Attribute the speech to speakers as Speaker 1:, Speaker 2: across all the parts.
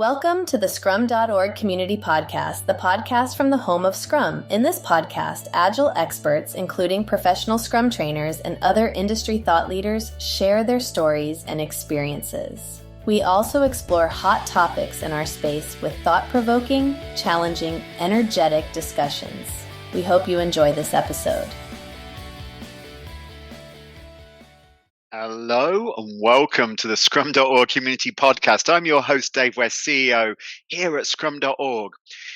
Speaker 1: Welcome to the Scrum.org Community Podcast, the podcast from the home of Scrum. In this podcast, Agile experts, including professional Scrum trainers and other industry thought leaders, share their stories and experiences. We also explore hot topics in our space with thought-provoking, challenging, energetic discussions. We hope you enjoy this episode.
Speaker 2: Hello and welcome to the Scrum.org Community Podcast. I'm your host, Dave West, CEO here at Scrum.org.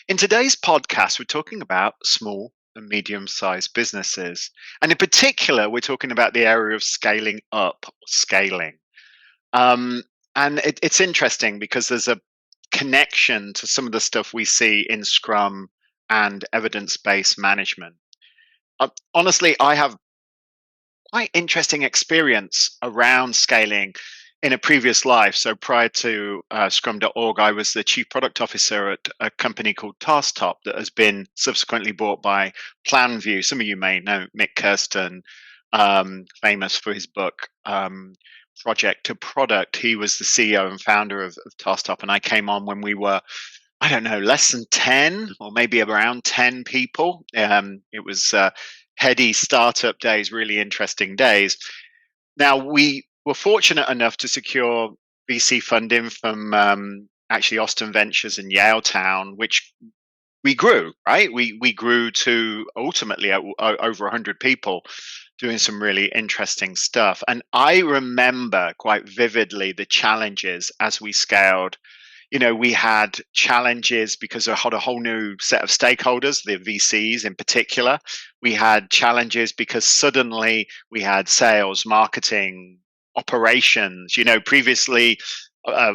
Speaker 2: In today's podcast, we're talking about small and medium-sized businesses. And in particular, we're talking about the area of scaling up, or scaling. And it's interesting because there's a connection to some of the stuff we see in Scrum and evidence-based management. Honestly, I have quite interesting experience around scaling in a previous life. So prior to Scrum.org, I was the chief product officer at a company called TaskTop that has been subsequently bought by PlanView. Some of you may know Mick Kirsten, famous for his book, Project to Product. He was the CEO and founder of TaskTop, and I came on when we were, I don't know, less than 10 or maybe around 10 people. It was heady startup days, really interesting days. Now, we were fortunate enough to secure VC funding from actually Austin Ventures and Yaletown, which we grew, right? We grew to ultimately over 100 people doing some really interesting stuff. And I remember quite vividly the challenges as we scaled. You know, we had challenges because I had a whole new set of stakeholders, the VCs in particular. We had challenges because suddenly we had sales, marketing, operations. You know, previously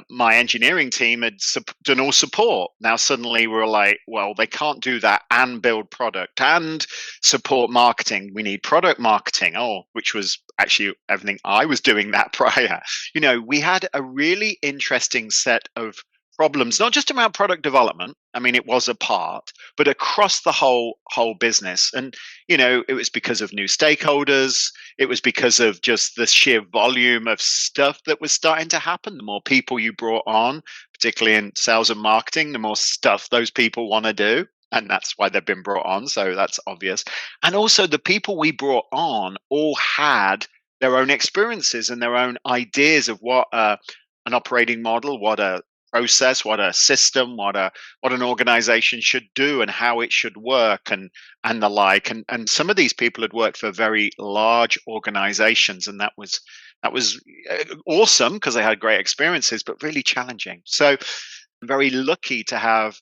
Speaker 2: my engineering team had done all support. Now suddenly we're like, well, they can't do that and build product and support marketing. We need product marketing, which was actually everything I was doing that prior. You know, we had a really interesting set of problems, not just around product development. I mean, it was a part, but across the whole business. And, you know, it was because of new stakeholders. It was because of just the sheer volume of stuff that was starting to happen. The more people you brought on, particularly in sales and marketing, the more stuff those people want to do. And that's why they've been brought on. So that's obvious. And also the people we brought on all had their own experiences and their own ideas of what an operating model, what a process, what a system, what an organization should do and how it should work and the like. And some of these people had worked for very large organizations, and that was awesome because they had great experiences, but really challenging. So I'm very lucky to have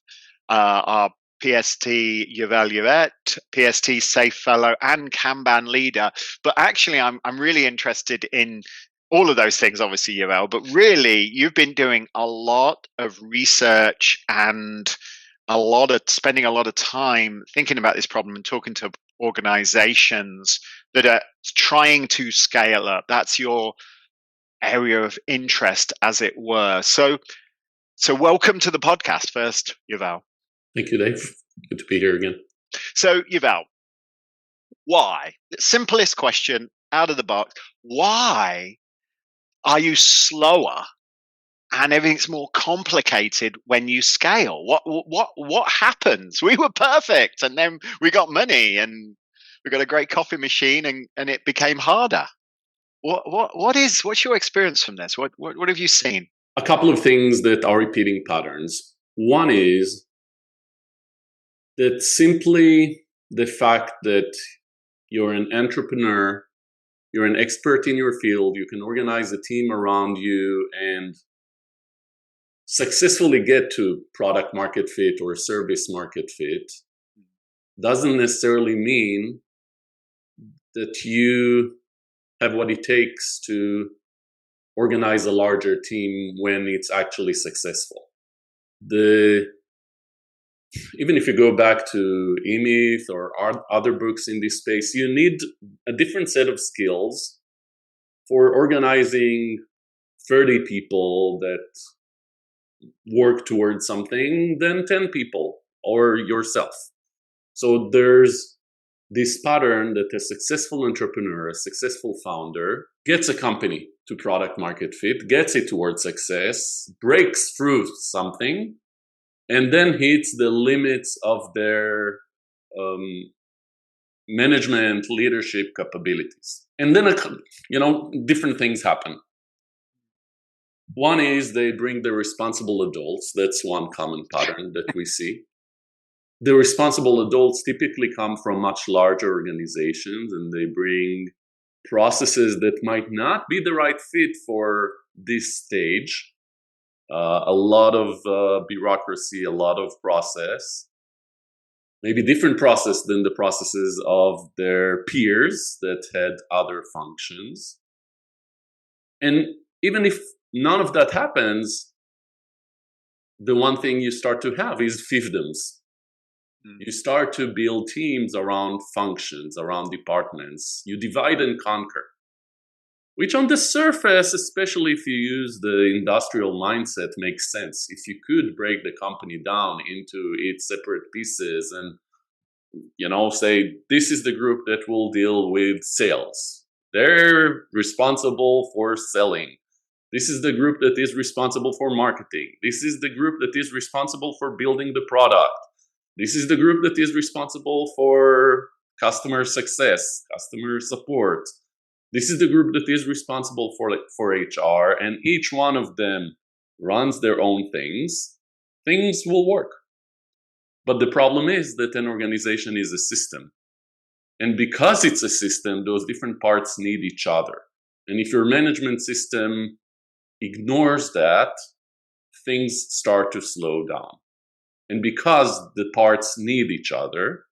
Speaker 2: our PST Yuval, PST Safe Fellow, and Kanban leader. But actually, I'm really interested in all of those things, obviously, Yuval, but really, you've been doing a lot of research and spending a lot of time thinking about this problem and talking to organizations that are trying to scale up. That's your area of interest, as it were. So welcome to the podcast first, Yuval.
Speaker 3: Thank you, Dave. Good to be here again.
Speaker 2: So, Yuval, why? The simplest question out of the box. Why are you slower and everything's more complicated when you scale? What happens? We were perfect, and then we got money, and we got a great coffee machine, and it became harder. What's your experience from this? What have you seen?
Speaker 3: A couple of things that are repeating patterns. One is that simply the fact that you're an entrepreneur, you're an expert in your field, you can organize a team around you and successfully get to product market fit or service market fit, doesn't necessarily mean that you have what it takes to organize a larger team when it's actually successful. Even if you go back to E-Myth or other books in this space, you need a different set of skills for organizing 30 people that work towards something than 10 people or yourself. So there's this pattern that a successful entrepreneur, a successful founder gets a company to product market fit, gets it towards success, breaks through something, and then hits the limits of their management leadership capabilities. And then, different things happen. One is they bring the responsible adults. That's one common pattern that we see. The responsible adults typically come from much larger organizations, and they bring processes that might not be the right fit for this stage. A lot of bureaucracy, a lot of process, maybe different process than the processes of their peers that had other functions. And even if none of that happens, the one thing you start to have is fiefdoms. You start to build teams around functions, around departments. You divide and conquer, which on the surface, especially if you use the industrial mindset, makes sense. If you could break the company down into its separate pieces and, say, this is the group that will deal with sales. They're responsible for selling. This is the group that is responsible for marketing. This is the group that is responsible for building the product. This is the group that is responsible for customer success, customer support. This is the group that is responsible for HR, and each one of them runs their own things. Things will work. But the problem is that an organization is a system. And because it's a system, those different parts need each other. And if your management system ignores that, things start to slow down. And because the parts need each other,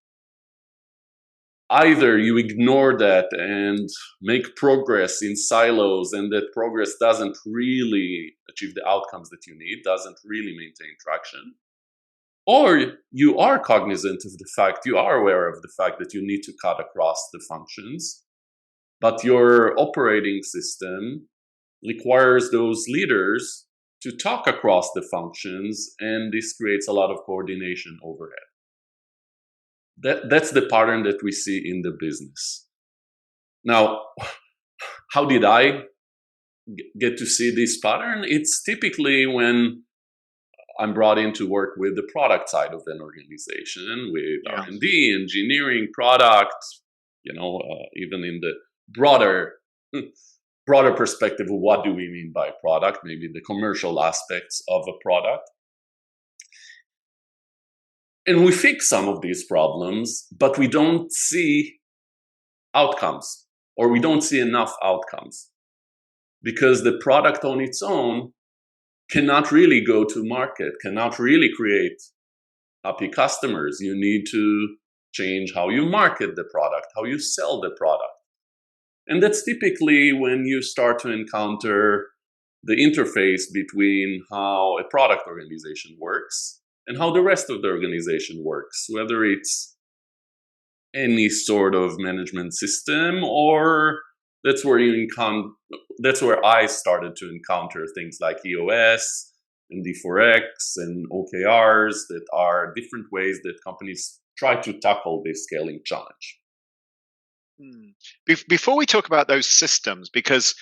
Speaker 3: either you ignore that and make progress in silos, and that progress doesn't really achieve the outcomes that you need, doesn't really maintain traction, or you are cognizant of the fact, you are aware of the fact that you need to cut across the functions, but your operating system requires those leaders to talk across the functions, and this creates a lot of coordination overhead. That's the pattern that we see in the business. Now, how did I get to see this pattern? It's typically when I'm brought in to work with the product side of an organization, with R&D, engineering, product, even in the broader perspective of what do we mean by product, maybe the commercial aspects of a product. And we fix some of these problems, but we don't see outcomes, or we don't see enough outcomes, because the product on its own cannot really go to market, cannot really create happy customers. You need to change how you market the product, how you sell the product. And that's typically when you start to encounter the interface between how a product organization works and how the rest of the organization works, whether it's any sort of management system, or that's where I started to encounter things like EOS and D4X and OKRs, that are different ways that companies try to tackle this scaling challenge.
Speaker 2: Before we talk about those systems, because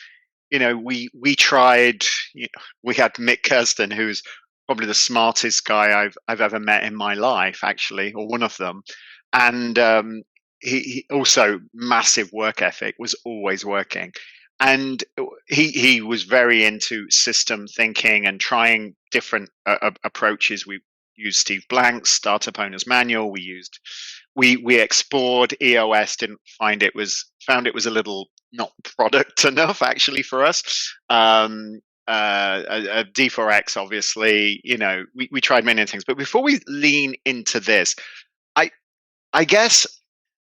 Speaker 2: we tried. We had Mick Kirsten, who's probably the smartest guy I've ever met in my life, actually, or one of them, and he also massive work ethic, was always working, and he was very into system thinking and trying different approaches. We used Steve Blank's Startup Owner's Manual. We explored EOS, found it was a little not product enough actually for us. D4X, obviously, we tried many things. But before we lean into this, I guess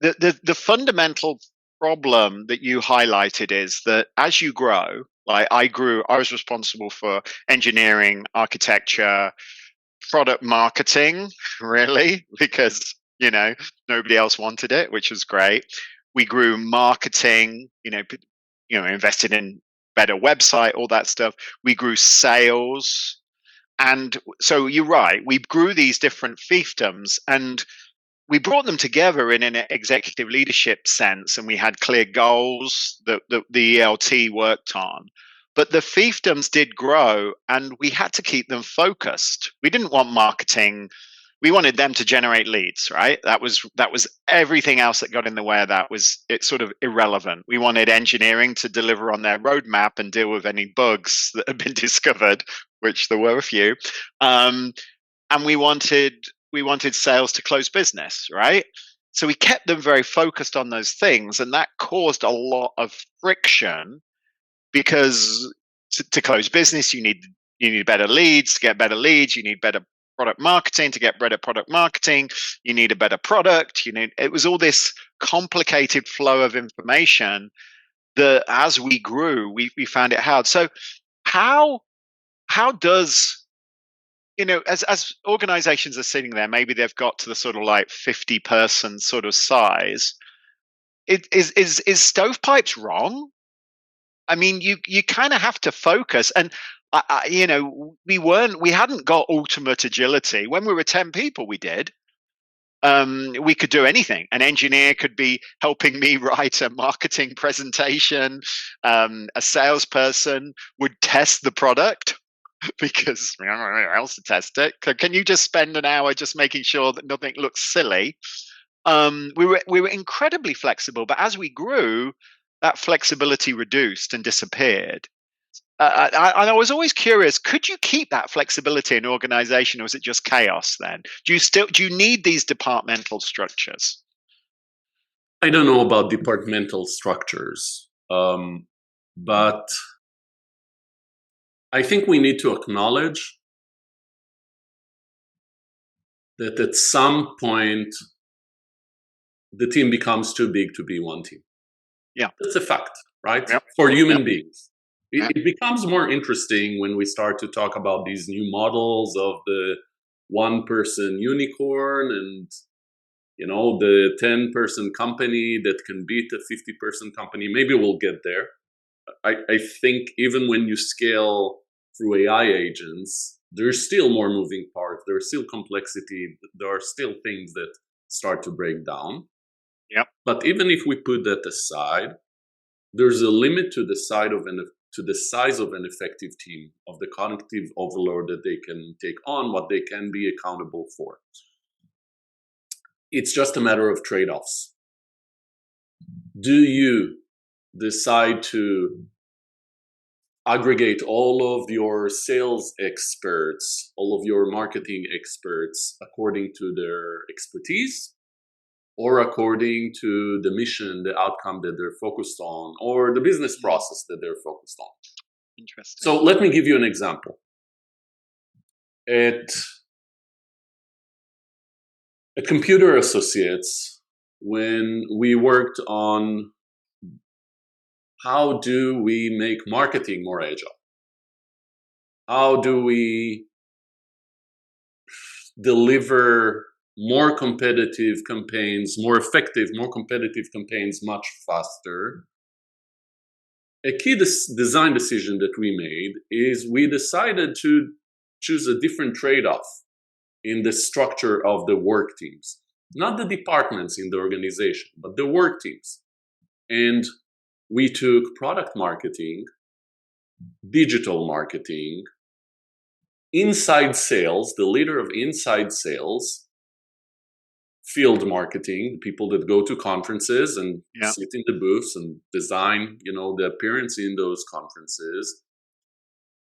Speaker 2: the fundamental problem that you highlighted is that as you grow, like I was responsible for engineering, architecture, product marketing, really, because nobody else wanted it, which was great. We grew marketing, invested in better website, all that stuff. We grew sales. And so you're right, we grew these different fiefdoms, and we brought them together in an executive leadership sense, and we had clear goals that the ELT worked on. But the fiefdoms did grow, and we had to keep them focused. We didn't want marketing. We wanted them to generate leads, right? That was everything else that got in the way of that was it's sort of irrelevant. We wanted engineering to deliver on their roadmap and deal with any bugs that had been discovered, which there were a few. And we wanted sales to close business, right? So we kept them very focused on those things, and that caused a lot of friction because to close business, you need better leads. To get better leads, you need better product marketing. To get better product marketing, you need a better product. It was all this complicated flow of information that, as we grew, we found it hard. So how does, as organizations are sitting there, maybe they've got to the sort of like 50-person sort of size. Is stovepipes wrong? I mean, you kind of have to focus, and we hadn't got ultimate agility when we were 10 people. We did. We could do anything. An engineer could be helping me write a marketing presentation. A salesperson would test the product because I don't know who else to test it. Can you just spend an hour just making sure that nothing looks silly? We were incredibly flexible, but as we grew, that flexibility reduced and disappeared. I was always curious, could you keep that flexibility in an organization, or is it just chaos then? Do you need these departmental structures?
Speaker 3: I don't know about departmental structures, but I think we need to acknowledge that at some point the team becomes too big to be one team.
Speaker 2: Yeah.
Speaker 3: That's a fact, right?
Speaker 2: Yep.
Speaker 3: For human beings.
Speaker 2: Yep.
Speaker 3: It becomes more interesting when we start to talk about these new models of the one-person unicorn and, the 10-person company that can beat a 50-person company. Maybe we'll get there. I think even when you scale through AI agents, there's still more moving parts. There's still complexity. There are still things that start to break down.
Speaker 2: Yep.
Speaker 3: But even if we put that aside, there's a limit to the size of an effective team, of the cognitive overload that they can take on, what they can be accountable for. It's just a matter of trade-offs. Do you decide to aggregate all of your sales experts, all of your marketing experts according to their expertise, or according to the mission, the outcome that they're focused on, or the business process that they're focused on?
Speaker 2: Interesting.
Speaker 3: So let me give you an example. At Computer Associates, when we worked on how do we make marketing more agile? How do we deliver more competitive campaigns, more effective, more competitive campaigns much faster? A key design decision that we made is we decided to choose a different trade-off in the structure of the work teams. Not the departments in the organization, but the work teams. And we took product marketing, digital marketing, inside sales, the leader of inside sales, field marketing, people that go to conferences and sit in the booths and design, the appearance in those conferences.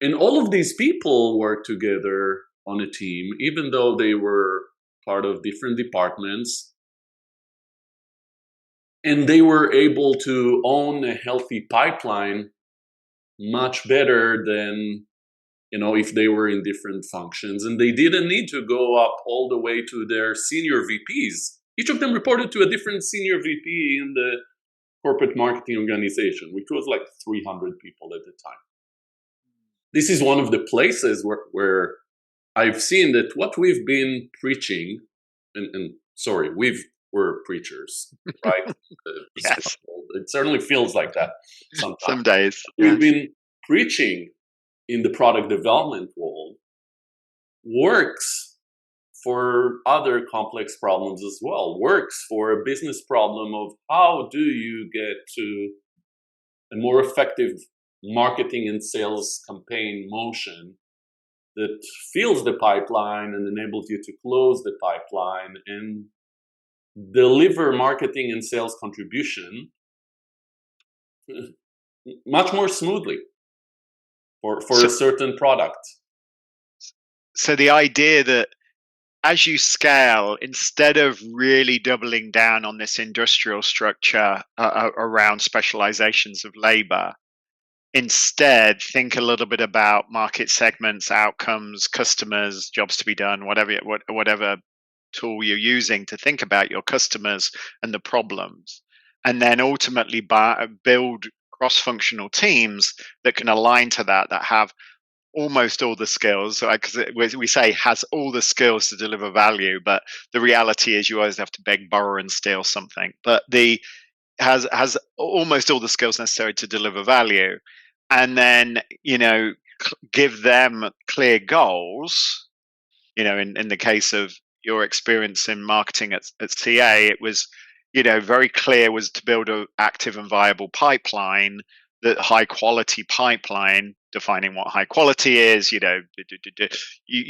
Speaker 3: And all of these people work together on a team, even though they were part of different departments. And they were able to own a healthy pipeline much better than, if they were in different functions. And they didn't need to go up all the way to their senior VPs. Each of them reported to a different senior VP in the corporate marketing organization, which was like 300 people at the time. This is one of the places where I've seen that what we've been preaching, we're preachers, right?
Speaker 2: Yes.
Speaker 3: It certainly feels like that sometimes.
Speaker 2: Some days.
Speaker 3: We've been preaching in the product development world works for other complex problems as well. Works for a business problem of how do you get to a more effective marketing and sales campaign motion that fills the pipeline and enables you to close the pipeline and deliver marketing and sales contribution much more smoothly for a certain product.
Speaker 2: So the idea that as you scale, instead of really doubling down on this industrial structure around specializations of labor, instead think a little bit about market segments, outcomes, customers, jobs to be done, whatever tool you're using to think about your customers and the problems, and then ultimately build cross-functional teams that can align to that have almost all the skills, because we say has all the skills to deliver value, but the reality is you always have to beg, borrow, and steal something. But the has almost all the skills necessary to deliver value, and then give them clear goals. In the case of your experience in marketing at CA, it was very clear was to build an active and viable pipeline, that high quality pipeline, defining what high quality is. You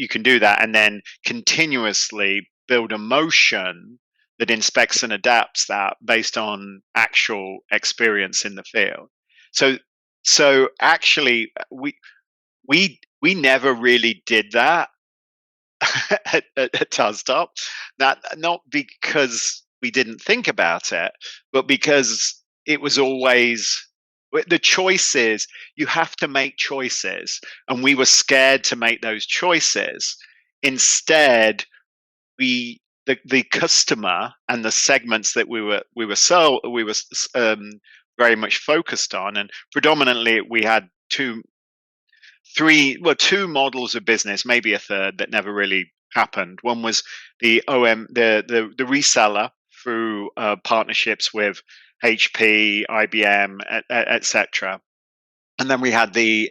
Speaker 2: can do that, and then continuously build a motion that inspects and adapts that based on actual experience in the field. So actually, we never really did that at Tazdop. That not because we didn't think about it, but because it was always the choices. You have to make choices, and we were scared to make those choices. Instead, the customer and the segments that we were very much focused on, and predominantly we had two models of business, maybe a third that never really happened. One was the the reseller through partnerships with HP, IBM, etc. And then we had the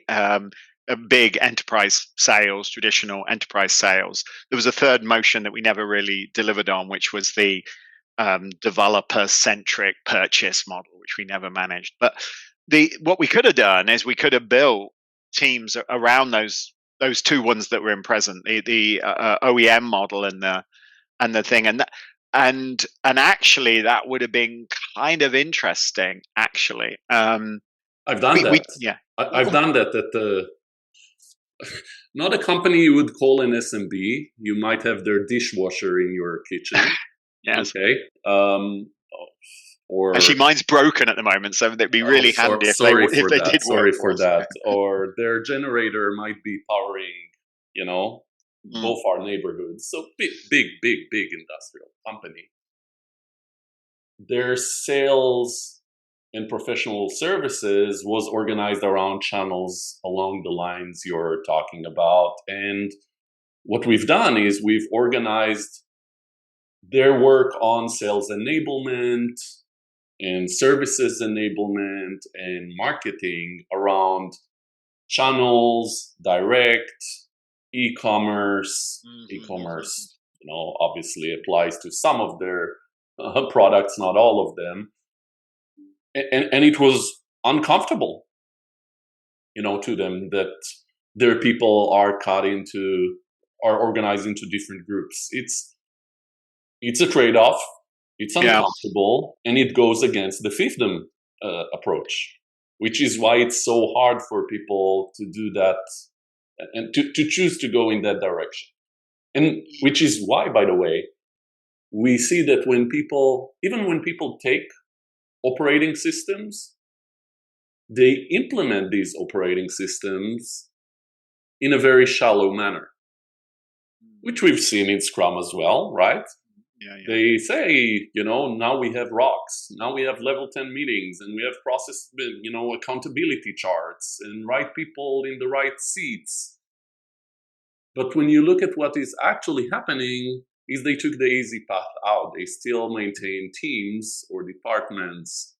Speaker 2: big enterprise sales, traditional enterprise sales. There was a third motion that we never really delivered on, which was the developer-centric purchase model, which we never managed. But what we could have done is we could have built teams around those two ones that were in present, the OEM model and the thing, and actually that would have been kind of interesting. Actually,
Speaker 3: I've done that. I've done that at the not a company you would call an SMB. You might have their dishwasher in your kitchen.
Speaker 2: Yes.
Speaker 3: Okay. Or
Speaker 2: actually, mine's broken at the moment, so it'd be really handy if they did.
Speaker 3: Sorry for that. Or their generator might be powering, both our neighborhoods. So big industrial company. Their sales and professional services was organized around channels along the lines you're talking about. And what we've done is we've organized their work on sales enablement and services enablement and marketing around channels, direct, e-commerce. E-commerce, obviously applies to some of their products, not all of them. And it was uncomfortable, to them that their people are organized into different groups. It's a trade-off. It's uncomfortable, and it goes against the fiefdom approach, which is why it's so hard for people to do that and to choose to go in that direction. And which is why, by the way, we see that even when people take operating systems, they implement these operating systems in a very shallow manner, which we've seen in Scrum as well, right?
Speaker 2: Yeah.
Speaker 3: They say, now we have rocks, now we have level 10 meetings, and we have process, accountability charts and right people in the right seats. But when you look at what is actually happening, is they took the easy path out. They still maintain teams or departments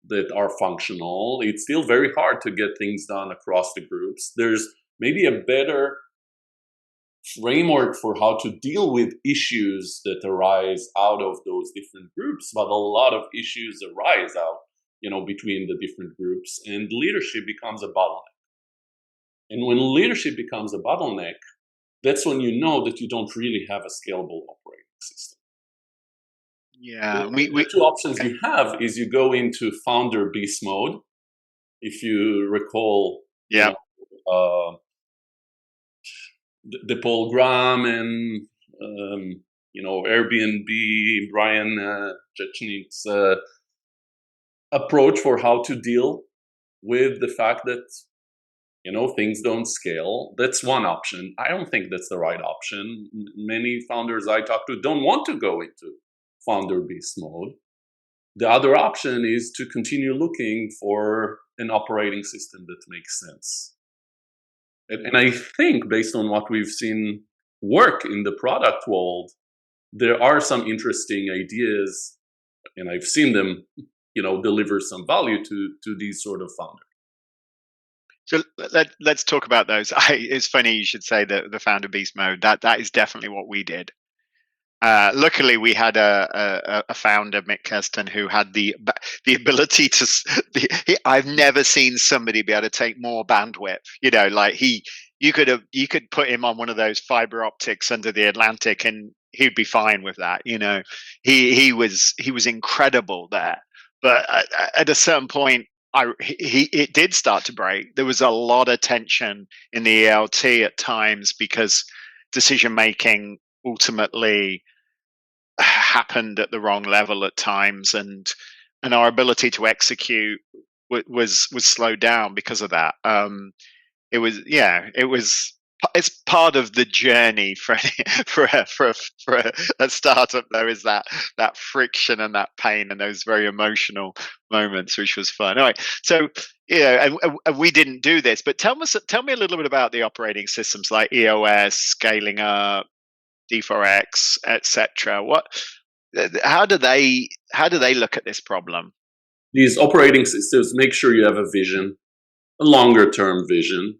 Speaker 3: that are functional. It's still very hard to get things done across the groups. There's maybe a better framework for how to deal with issues that arise out of those different groups, but a lot of issues arise out, between the different groups, and leadership becomes a bottleneck. And when leadership becomes a bottleneck, that's when you know that you don't really have a scalable operating system.
Speaker 2: Yeah,
Speaker 3: The two options you have is you go into founder beast mode. If you recall,
Speaker 2: yeah,
Speaker 3: the Paul Graham and Airbnb, Brian Chechnik's approach for how to deal with the fact that things don't scale. That's one option. I don't think that's the right option. Many founders I talk to don't want to go into founder beast mode. The other option is to continue looking for an operating system that makes sense. And I think based on what we've seen work in the product world, there are some interesting ideas, and I've seen them, deliver some value to these sort of founders.
Speaker 2: So let's talk about those. It's funny you should say the founder beast mode. That is definitely what we did. Luckily, we had a founder, Mick Keston, who had the ability to. I've never seen somebody be able to take more bandwidth. You could put him on one of those fiber optics under the Atlantic, and he'd be fine with that. He was incredible there. But at a certain point, it did start to break. There was a lot of tension in the ELT at times because decision making ultimately happened at the wrong level at times, and our ability to execute was slowed down because of that. It's part of the journey for a startup. There is that friction and that pain and those very emotional moments, which was fun. All right, so and we didn't do this, but tell me a little bit about the operating systems like EOS, scaling up, D4X, etc. How do they look at this problem?
Speaker 3: These operating systems make sure you have a vision, a longer term vision,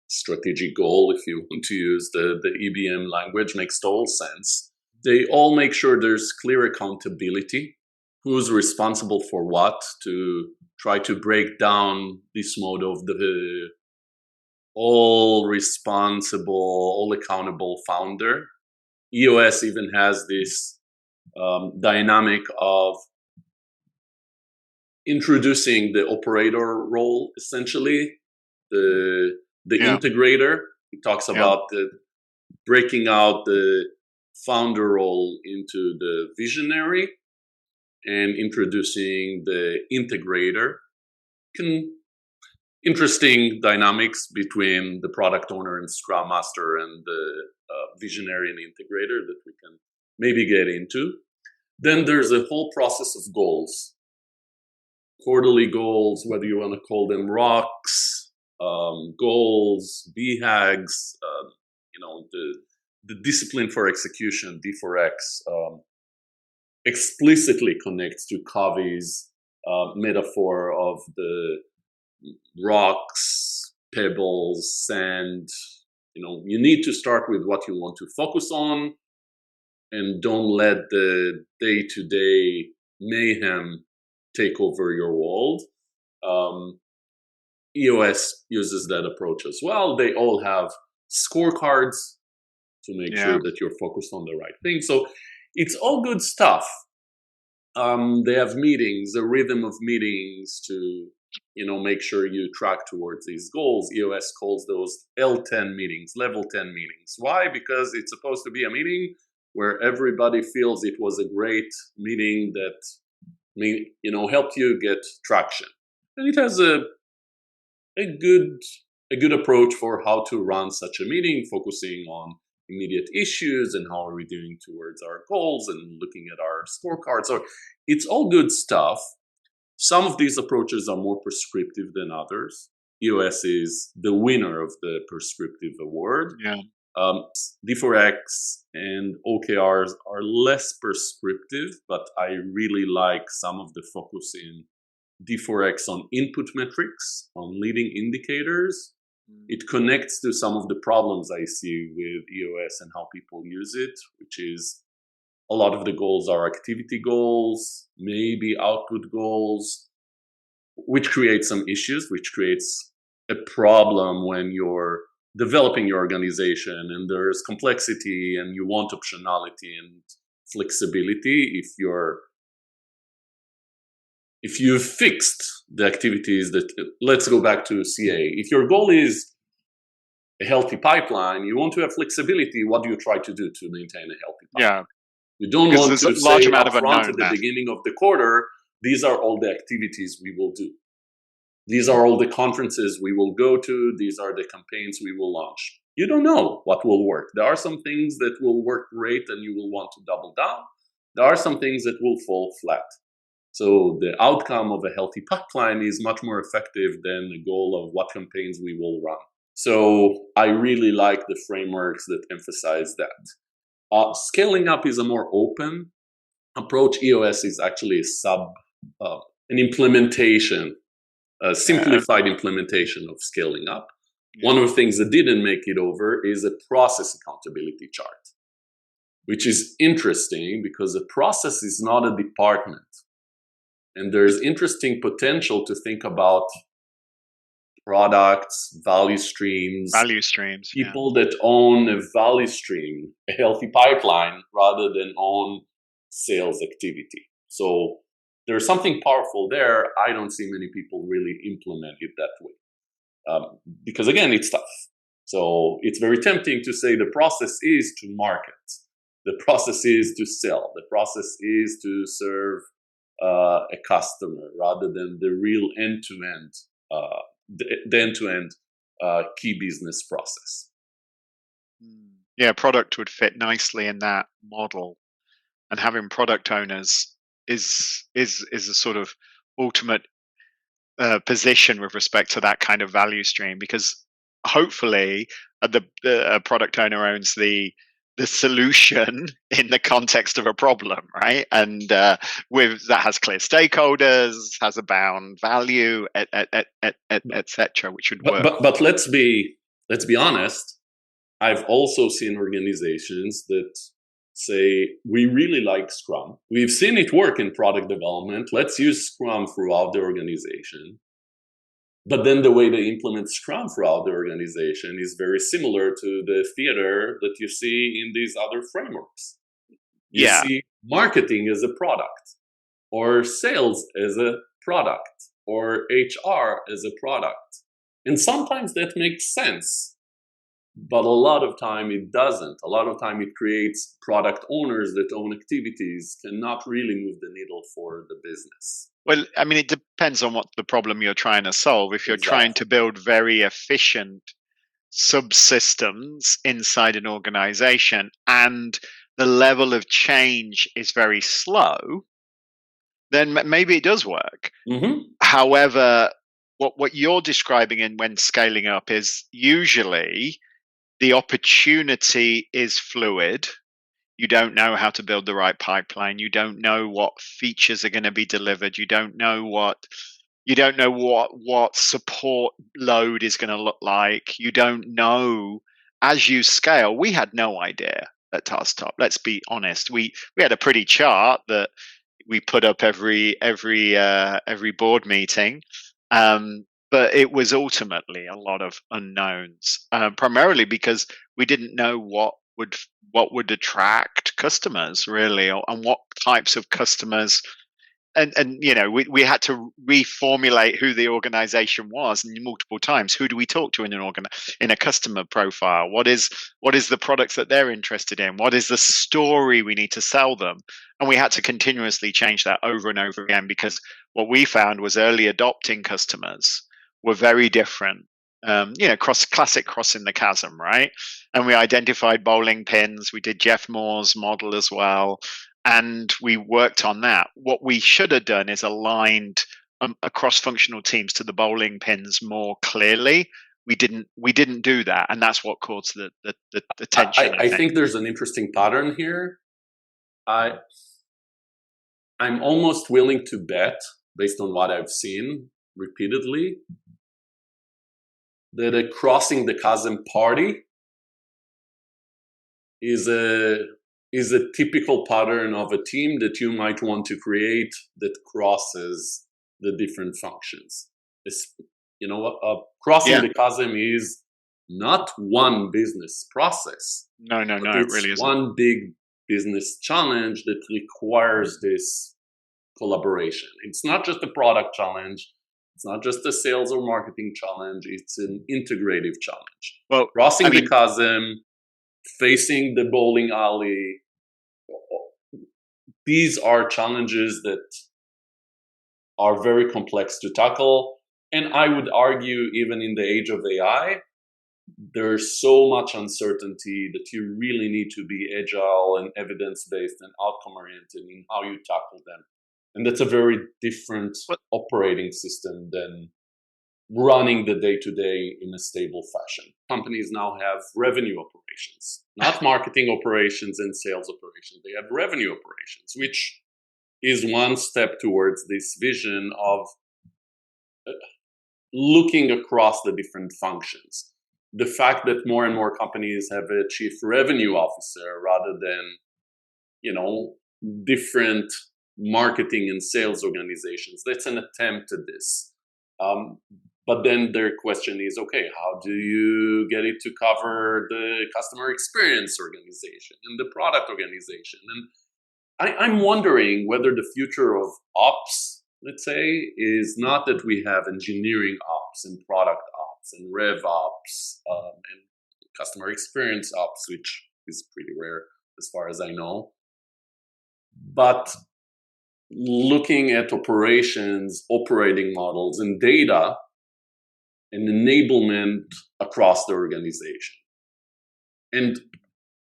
Speaker 3: strategic goal, if you want to use the EBM language, makes total sense. They all make sure there's clear accountability, who's responsible for what, to try to break down this mode of the all responsible, all accountable founder. EOS even has this dynamic of introducing the operator role, essentially, the integrator. It talks about breaking out the founder role into the visionary and introducing the integrator. Interesting dynamics between the product owner and Scrum Master and the visionary and integrator that we can maybe get into. Then there's a whole process of goals. Quarterly goals, whether you want to call them rocks, goals, BHAGs, the discipline for execution, D4X, explicitly connects to Covey's metaphor of the rocks, pebbles, sand. You need to start with what you want to focus on, and don't let the day-to-day mayhem take over your world. EOS uses that approach as well. They all have scorecards to make sure that you're focused on the right thing. So it's all good stuff. They have meetings, a rhythm of meetings to make sure you track towards these goals. EOS calls those L10 meetings, level 10 meetings. Why? Because it's supposed to be a meeting where everybody feels it was a great meeting that helped you get traction. And it has a good approach for how to run such a meeting, focusing on immediate issues and how are we doing towards our goals and looking at our scorecard. So it's all good stuff. Some of these approaches are more prescriptive than others. EOS is the winner of the prescriptive award. D4X and OKRs are less prescriptive, but I really like some of the focus in D4X on input metrics, on leading indicators, It connects to some of the problems I see with EOS and how people use it, which is a lot of the goals are activity goals, maybe output goals, which creates some issues, which creates a problem when you're developing your organization and there's complexity and you want optionality and flexibility. If you've fixed the activities that, let's go back to CA. If your goal is a healthy pipeline, you want to have flexibility. What do you try to do to maintain a healthy pipeline?
Speaker 2: Yeah.
Speaker 3: You don't
Speaker 2: Because
Speaker 3: want
Speaker 2: there's
Speaker 3: to
Speaker 2: a large
Speaker 3: say
Speaker 2: amount of
Speaker 3: upfront
Speaker 2: unknown
Speaker 3: at the
Speaker 2: there.
Speaker 3: beginning of the quarter, these are all the activities we will do. These are all the conferences we will go to. These are the campaigns we will launch. You don't know what will work. There are some things that will work great and you will want to double down. There are some things that will fall flat. So the outcome of a healthy pipeline is much more effective than the goal of what campaigns we will run. So I really like the frameworks that emphasize that. Scaling up is a more open approach. EOS is actually an implementation, a simplified implementation of scaling up. Yeah. One of the things that didn't make it over is a process accountability chart, which is interesting because a process is not a department. And there's interesting potential to think about products, value streams, people that own a value stream, a healthy pipeline, rather than own sales activity. So there's something powerful there. I don't see many people really implement it that way. Because again, it's tough. So it's very tempting to say the process is to market. The process is to sell. The process is to serve a customer rather than the real end-to-end, the end-to-end key business process.
Speaker 2: Yeah, product would fit nicely in that model, and having product owners is a sort of ultimate position with respect to that kind of value stream, because hopefully the product owner owns the solution in the context of a problem, right? And with that has clear stakeholders, has a bound value, etc., which would work.
Speaker 3: But let's be honest. I've also seen organizations that say, we really like Scrum. We've seen it work in product development. Let's use Scrum throughout the organization. But then the way they implement Scrum throughout the organization is very similar to the theater that you see in these other frameworks. You see marketing as a product, or sales as a product, or HR as a product. And sometimes that makes sense, but a lot of time it doesn't. A lot of time it creates product owners that own activities cannot really move the needle for the business.
Speaker 2: Well, I mean, it depends on what the problem you're trying to solve. If you're trying to build very efficient subsystems inside an organization and the level of change is very slow, then maybe it does work.
Speaker 3: Mm-hmm.
Speaker 2: However, what you're describing in when scaling up is usually the opportunity is fluid. You don't know how to build the right pipeline. You don't know what features are going to be delivered. You don't know what support load is going to look like. You don't know as you scale. We had no idea at TaskTop. Let's be honest. We had a pretty chart that we put up every board meeting, but it was ultimately a lot of unknowns, primarily because we didn't know what would attract customers really, and what types of customers, and we had to reformulate who the organization was multiple times. Who do we talk to in a customer profile? What is the products that they're interested in? What is the story we need to sell them? And we had to continuously change that over and over again, because what we found was early adopting customers were very different. Classic crossing the chasm, right? And we identified bowling pins. We did Jeff Moore's model as well, and we worked on that. What we should have done is aligned cross-functional teams to the bowling pins more clearly. We didn't do that, and that's what caused the tension.
Speaker 3: I think there's an interesting pattern here. I'm almost willing to bet, based on what I've seen repeatedly, that a crossing the chasm party is a typical pattern of a team that you might want to create that crosses the different functions. Crossing the chasm is not one business process.
Speaker 2: No, it really isn't.
Speaker 3: One big business challenge that requires this collaboration. It's not just a product challenge. It's not just a sales or marketing challenge. It's an integrative challenge.
Speaker 2: Well,
Speaker 3: crossing the chasm, facing the bowling alley. These are challenges that are very complex to tackle. And I would argue, even in the age of AI, there's so much uncertainty that you really need to be agile and evidence-based and outcome-oriented in how you tackle them. And that's a very different operating system than running the day-to-day in a stable fashion. Companies now have revenue operations, not marketing operations and sales operations. They have revenue operations, which is one step towards this vision of looking across the different functions. The fact that more and more companies have a chief revenue officer rather than, different marketing and sales organizations, that's an attempt at this. But then their question is, okay, how do you get it to cover the customer experience organization and the product organization? And I'm wondering whether the future of ops, let's say, is not that we have engineering ops and product ops and rev ops and customer experience ops, which is pretty rare as far as I know. But looking at operations, operating models, and data and enablement across the organization. And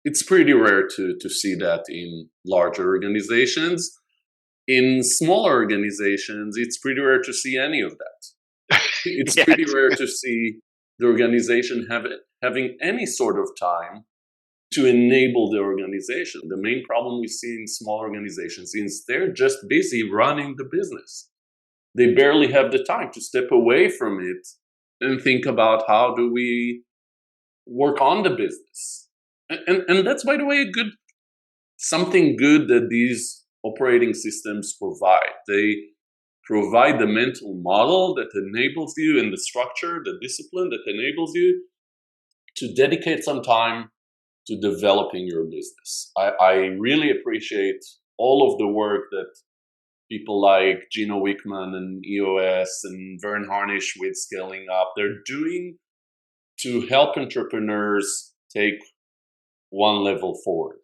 Speaker 3: it's pretty rare to see that in larger organizations. In smaller organizations, it's pretty rare to see any of that. It's pretty rare to see the organization having any sort of time to enable the organization. The main problem we see in small organizations is they're just busy running the business. They barely have the time to step away from it and think about how do we work on the business. And that's, by the way, something good that these operating systems provide. They provide the mental model that enables you, and the structure, the discipline that enables you to dedicate some time to developing your business. I really appreciate all of the work that people like Gino Wickman and EOS and Vern Harnish with Scaling Up, they're doing to help entrepreneurs take one level forward.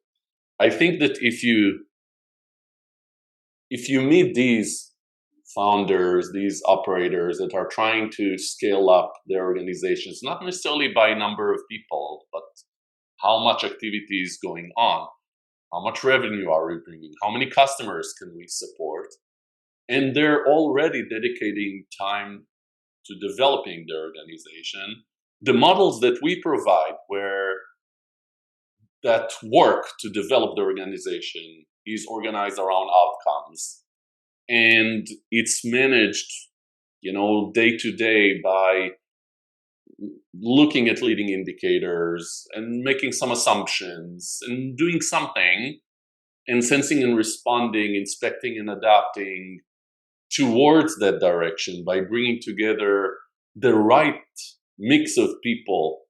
Speaker 3: I think that if you meet these founders, these operators that are trying to scale up their organizations, not necessarily by number of people, but how much activity is going on, how much revenue are we bringing, how many customers can we support, and they're already dedicating time to developing their organization. The models that we provide where that work to develop the organization is organized around outcomes, and it's managed, day to day by looking at leading indicators and making some assumptions and doing something and sensing and responding, inspecting and adapting towards that direction by bringing together the right mix of people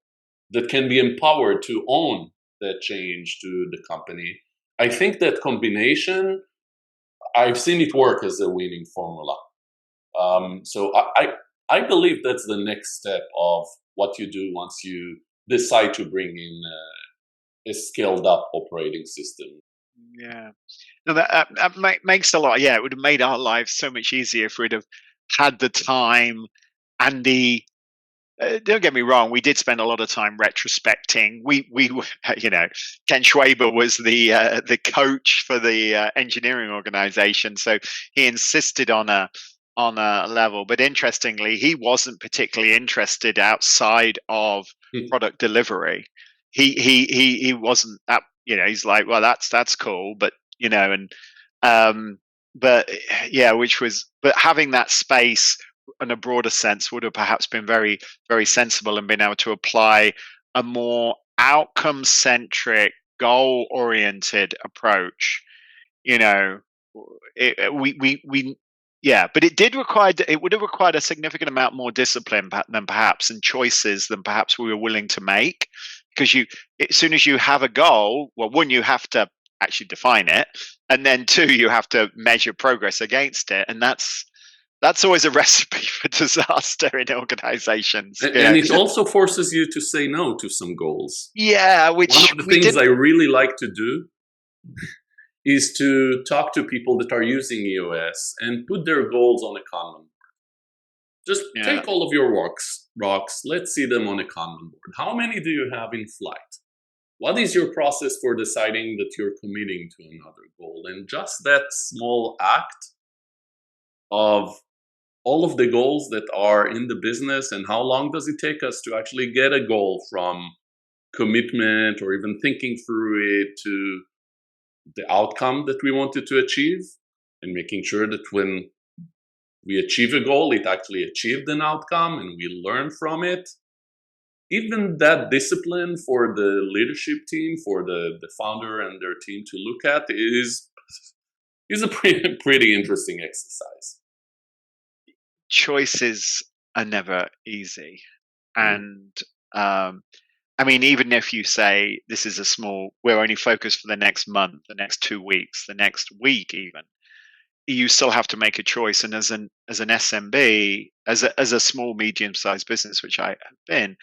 Speaker 3: that can be empowered to own that change to the company. I think that combination, I've seen it work as a winning formula. So I believe that's the next step of what you do once you decide to bring in a scaled up operating system.
Speaker 2: Yeah. No, that makes a lot. Yeah, it would have made our lives so much easier if we'd have had the time and the. Don't get me wrong. We did spend a lot of time retrospecting. We Ken Schwaber was the coach for the engineering organization, so he insisted on a level. But interestingly, he wasn't particularly interested outside of product delivery. He wasn't that. He's like, well, that's cool, but but having that space in a broader sense, would have perhaps been very, very sensible and been able to apply a more outcome-centric, goal-oriented approach. You know, we yeah, but it would have required a significant amount more discipline than perhaps, and choices than perhaps we were willing to make. Because as soon as you have a goal, well, one, you have to actually define it, and then two, you have to measure progress against it, and that's always a recipe for disaster in organizations.
Speaker 3: And it also forces you to say no to some goals.
Speaker 2: Yeah,
Speaker 3: one of the things I really like to do is to talk to people that are using EOS and put their goals on a Kanban board. Just take all of your rocks, let's see them on a Kanban board. How many do you have in flight? What is your process for deciding that you're committing to another goal? And just that small act of all of the goals that are in the business, and how long does it take us to actually get a goal from commitment or even thinking through it to the outcome that we wanted to achieve, and making sure that when we achieve a goal, it actually achieved an outcome and we learn from it. Even that discipline for the leadership team, for the founder and their team to look at is a pretty interesting exercise.
Speaker 2: Choices are never easy. And I mean, even if you say this is we're only focused for the next month, the next 2 weeks, the next week even, you still have to make a choice. And as an SMB, as a small, medium-sized business, which I have been,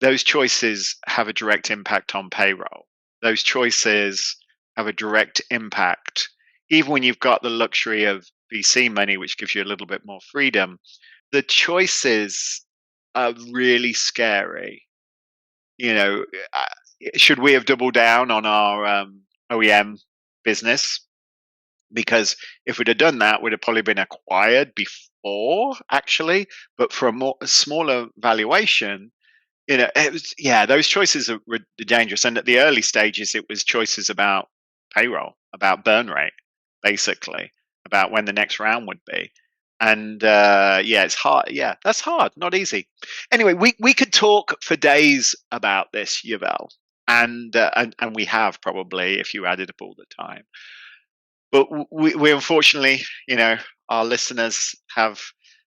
Speaker 2: those choices have a direct impact on payroll. Those choices have a direct impact, even when you've got the luxury of VC money, which gives you a little bit more freedom. The choices are really scary. Should we have doubled down on our OEM business? Because if we'd have done that, we'd have probably been acquired before, actually, but for a smaller valuation. Those choices were dangerous. And at the early stages, it was choices about payroll, about burn rate, basically, about when the next round would be. And it's hard. Yeah, that's hard. Not easy. Anyway, we could talk for days about this, Yuval, and we have probably, if you added up all the time. But we unfortunately, our listeners have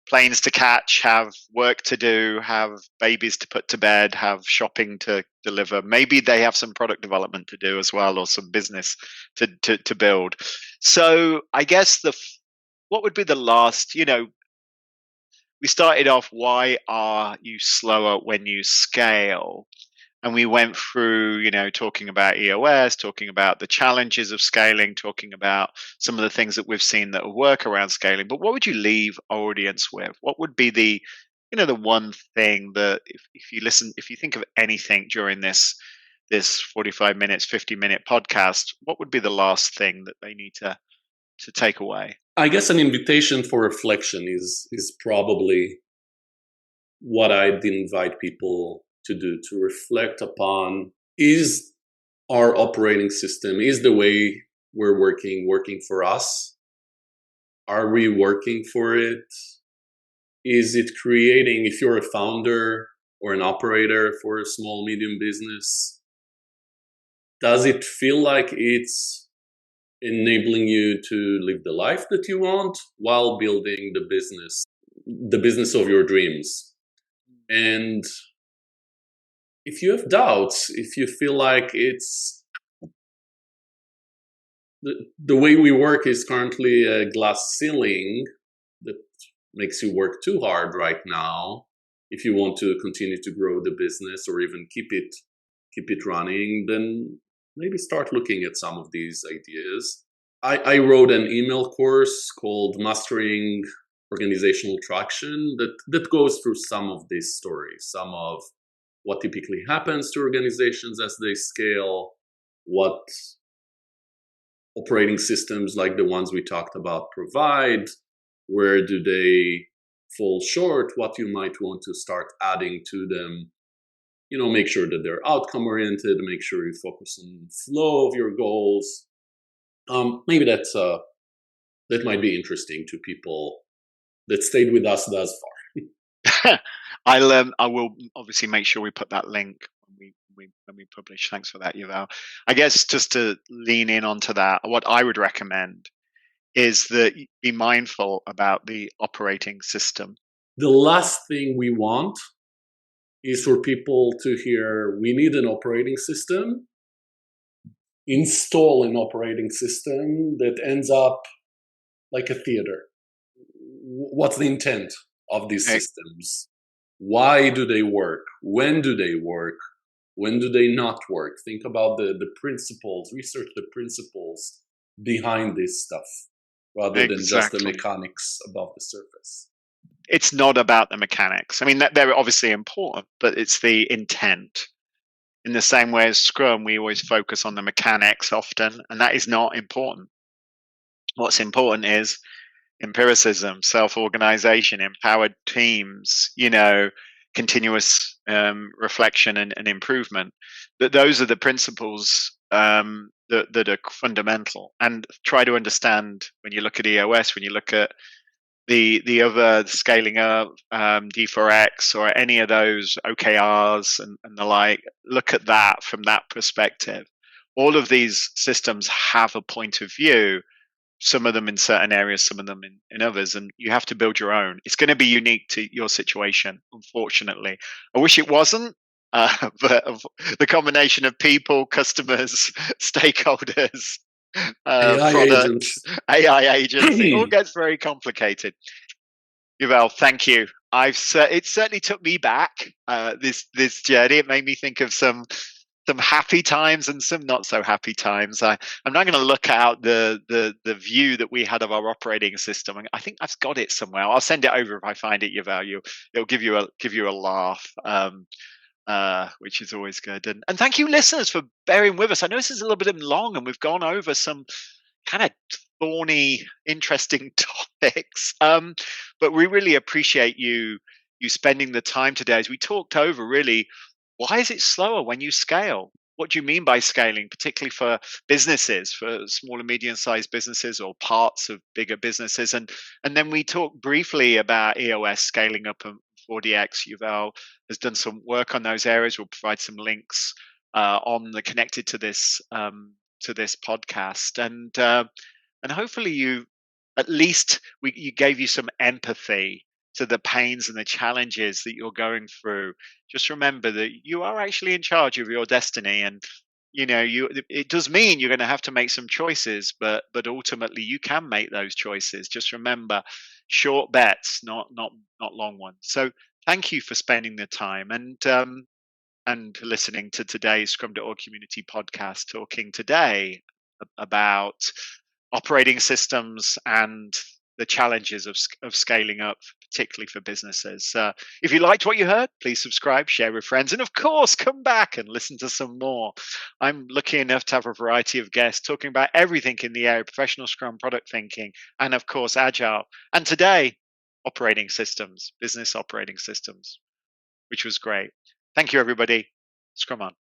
Speaker 2: planes to catch, have work to do, have babies to put to bed, have shopping to deliver. Maybe they have some product development to do as well, or some business to build. So I guess what would be the last, we started off, why are you slower when you scale? And we went through, talking about EOS, talking about the challenges of scaling, talking about some of the things that we've seen that work around scaling. But what would you leave our audience with? What would be the one thing that if you think of anything during this 45 minutes, 50-minute podcast, what would be the last thing that they need to take away?
Speaker 3: I guess an invitation for reflection is probably what I'd invite people to do, to reflect upon, is our operating system, is the way we're working for us? Are we working for it? Is it creating, if you're a founder or an operator for a small, medium business, does it feel like it's enabling you to live the life that you want while building the business of your dreams? And if you have doubts, if you feel like it's the way we work is currently a glass ceiling that makes you work too hard right now, if you want to continue to grow the business or even keep it running, then maybe start looking at some of these ideas. I wrote an email course called Mastering Organizational Traction that goes through some of these stories, some of what typically happens to organizations as they scale, what operating systems like the ones we talked about provide, where do they fall short, what you might want to start adding to them. Make sure that they're outcome oriented, make sure you focus on the flow of your goals. Maybe that might be interesting to people that stayed with us thus far.
Speaker 2: I will obviously make sure we put that link when we publish. Thanks for that, Yuval. I guess just to lean in onto that, what I would recommend is that you be mindful about the operating system.
Speaker 3: The last thing we want is for people to hear, we need an operating system, install an operating system that ends up like a theater. What's the intent of these systems? Why do they work? When do they work? When do they not work? Think about the principles, research the principles behind this stuff, rather than just the mechanics above the surface.
Speaker 2: It's not about the mechanics. I mean, they're obviously important, but it's the intent. In the same way as Scrum, we always focus on the mechanics often, and that is not important. What's important is empiricism, self-organization, empowered teams, continuous reflection and improvement. Those are the principles that are fundamental. And try to understand when you look at EOS, when you look at the other scaling up, D4X, or any of those OKRs and the like, look at that from that perspective. All of these systems have a point of view, some of them in certain areas, some of them in others, and you have to build your own. It's going to be unique to your situation, unfortunately. I wish it wasn't, but the combination of people, customers, stakeholders, AI agents, it all gets very complicated. Yuval, thank you. It certainly took me back, this journey. It made me think of some happy times and some not so happy times. I'm now going to look out the view that we had of our operating system. I think I've got it somewhere. I'll send it over if I find it, Yuval. It'll give you a laugh. Which is always good. And thank you, listeners, for bearing with us. I know this is a little bit long, and we've gone over some kind of thorny, interesting topics. But we really appreciate you spending the time today as we talked over, really, why is it slower when you scale? What do you mean by scaling, particularly for businesses, for small and medium-sized businesses or parts of bigger businesses? And then we talked briefly about EOS scaling up and 4DX. Yuval has done some work on those areas. We'll provide some links connected to this podcast, and hopefully you gave you some empathy to the pains and the challenges that you're going through. Just remember that you are actually in charge of your destiny, and it does mean you're going to have to make some choices, but ultimately you can make those choices. Just remember, short bets, not long ones. So thank you for spending the time and listening to today's Scrum.org community podcast, talking today about operating systems and the challenges of scaling up, particularly for businesses. If you liked what you heard, please subscribe, share with friends, and of course, come back and listen to some more. I'm lucky enough to have a variety of guests talking about everything in the area of professional Scrum, product thinking, and of course, Agile. And today, operating systems, business operating systems, which was great. Thank you, everybody. Scrum on.